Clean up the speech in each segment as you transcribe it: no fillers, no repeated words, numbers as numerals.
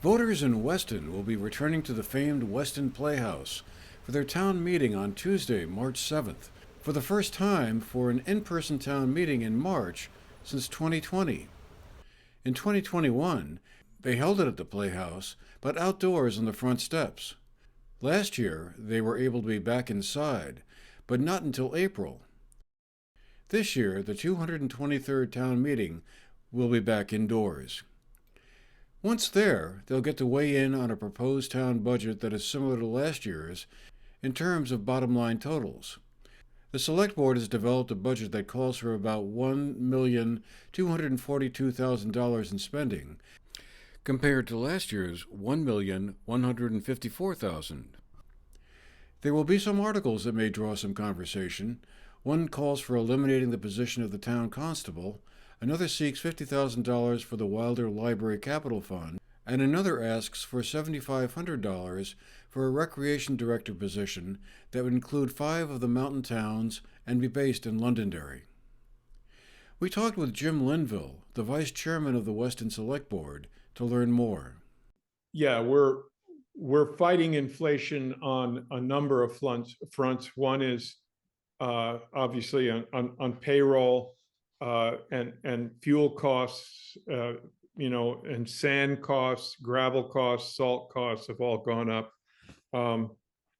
Voters in Weston will be returning to the famed Weston Playhouse for their town meeting on Tuesday, March 7th, for the first time for an in-person town meeting in March since 2020. In 2021, they held it at the Playhouse, but outdoors on the front steps. Last year, they were able to be back inside, but not until April. This year, the 223rd town meeting will be back indoors. Once there, they'll get to weigh in on a proposed town budget that is similar to last year's in terms of bottom line totals. The Select Board has developed a budget that calls for about $1,242,000 in spending, compared to last year's $1,154,000. There will be some articles that may draw some conversation. One calls for eliminating the position of the town constable, another seeks $50,000 for the Wilder Library Capital Fund, and another asks for $7,500 for a recreation director position that would include 5 of the mountain towns and be based in Londonderry. We talked with Jim Linville, the vice chairman of the Weston Select Board, to learn more. Yeah, we're fighting inflation on a number of fronts. One is obviously on payroll and fuel costs, and sand costs, gravel costs, salt costs have all gone up.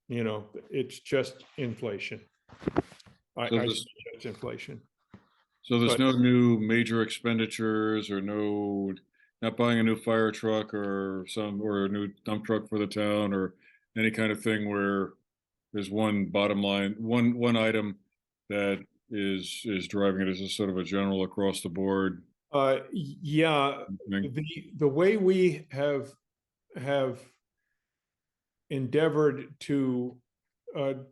It's just inflation. It's inflation. So there's no new major expenditures or not buying a new fire truck or a new dump truck for the town or any kind of thing where there's one bottom line, one item that is driving it. Is this sort of a general across the board? Yeah, the way we have endeavored to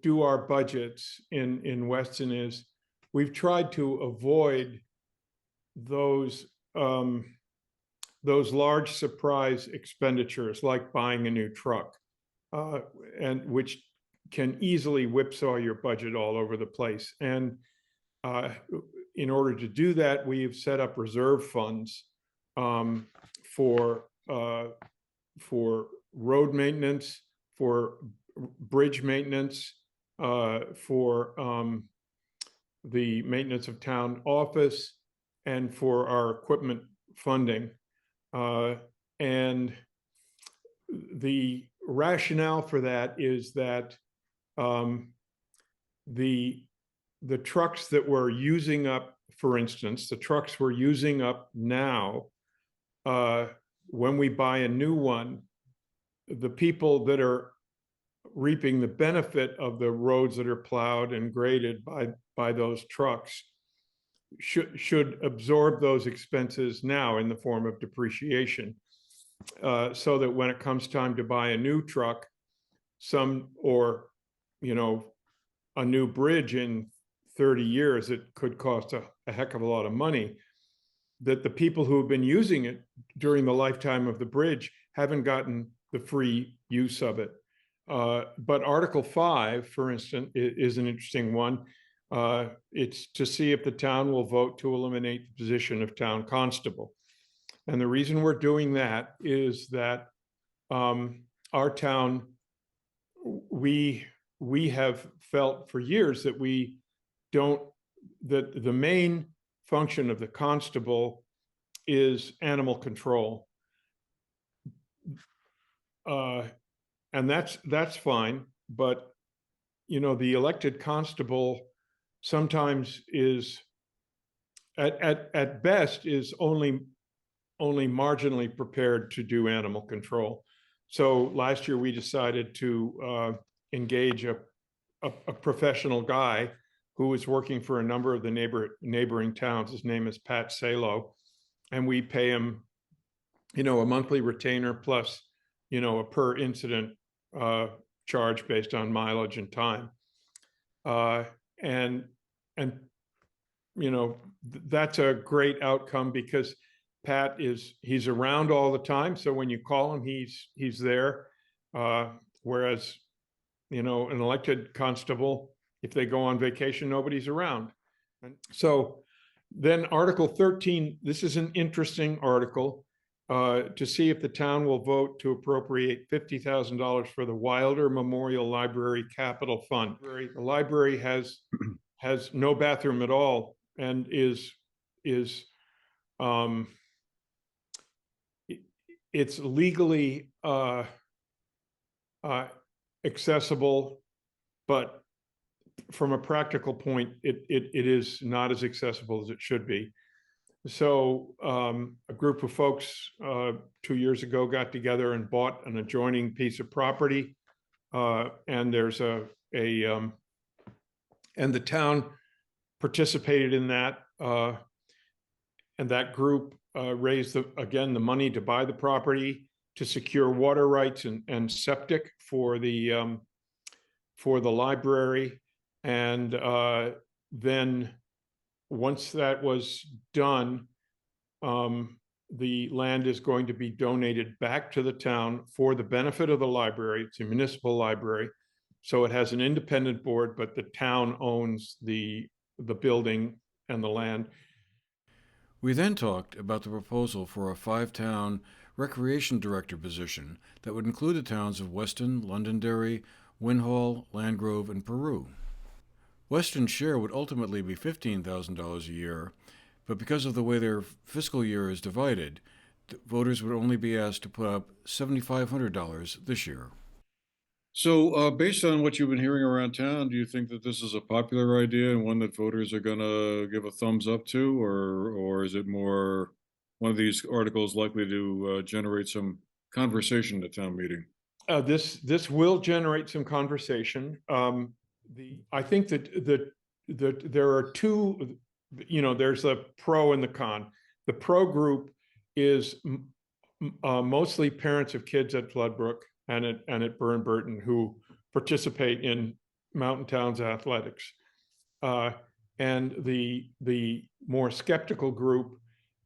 do our budgets in Weston is we've tried to avoid those large surprise expenditures like buying a new truck, and which can easily whipsaw your budget all over the place. And in order to do that, we've set up reserve funds for road maintenance, for bridge maintenance, for the maintenance of town office, and for our equipment funding. And the rationale for that is that the trucks that we're using up, for instance, the trucks we're using up now, when we buy a new one, the people that are reaping the benefit of the roads that are plowed and graded by those trucks should absorb those expenses now in the form of depreciation, so that when it comes time to buy a new truck, a new bridge in 30 years, it could cost a heck of a lot of money, that the people who have been using it during the lifetime of the bridge haven't gotten the free use of it. But Article 5, for instance, is an interesting one. It's to see if the town will vote to eliminate the position of town constable. And the reason we're doing that is that our town, we have felt for years that that the main function of the constable is animal control. And that's fine, but the elected constable sometimes is at best is only marginally prepared to do animal control. So last year we decided to engage a professional guy who was working for a number of the neighboring towns. His name is Pat Salo, and we pay him, a monthly retainer plus, a per incident charge based on mileage and time. And that's a great outcome because Pat he's around all the time. So when you call him, he's there. Whereas, an elected constable, if they go on vacation, nobody's around. And so then Article 13, this is an interesting article. to see if the town will vote to appropriate $50,000 for the Wilder Memorial Library Capital Fund. The library has no bathroom at all and is it's legally accessible, but from a practical point, it is not as accessible as it should be. So a group of folks 2 years ago got together and bought an adjoining piece of property, and there's and the town participated in that, and that group raised the money to buy the property, to secure water rights and septic for the library, and then once that was done, the land is going to be donated back to the town for the benefit of the library. It's a municipal library, so it has an independent board, but the town owns the building and the land. We then talked about the proposal for a 5-town recreation director position that would include the towns of Weston, Londonderry, Winhall, Landgrove, and Peru. Weston's share would ultimately be $15,000 a year, but because of the way their fiscal year is divided, voters would only be asked to put up $7,500 this year. So, based on what you've been hearing around town, do you think that this is a popular idea and one that voters are going to give a thumbs up to, or is it more one of these articles likely to generate some conversation at town meeting? This will generate some conversation. I think that there are two, there's a pro and the con. The pro group is mostly parents of kids at Floodbrook and at Burn Burton who participate in Mountain Towns athletics. And the more skeptical group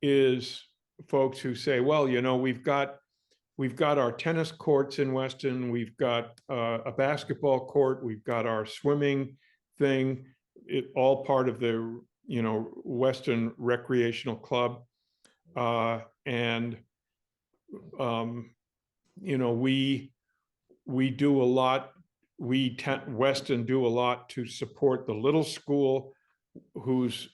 is folks who say, well, we've got our tennis courts in Weston, we've got a basketball court, we've got our swimming thing, all part of the Weston Recreational Club, and we do a lot. Weston do a lot to support the little school, whose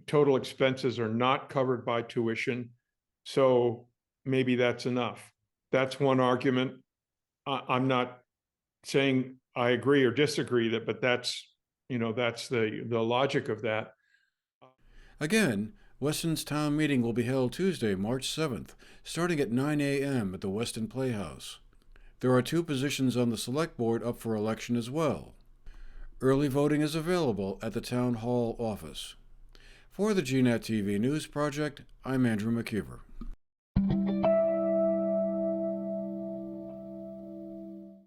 total expenses are not covered by tuition. So maybe that's enough. That's one argument. I'm not saying I agree or disagree that, but that's the logic of that. Again, Weston's town meeting will be held Tuesday, March 7th, starting at 9 a.m. at the Weston Playhouse. There are 2 positions on the select board up for election as well. Early voting is available at the town hall office. For the GNAT-TV News Project, I'm Andrew McKeever.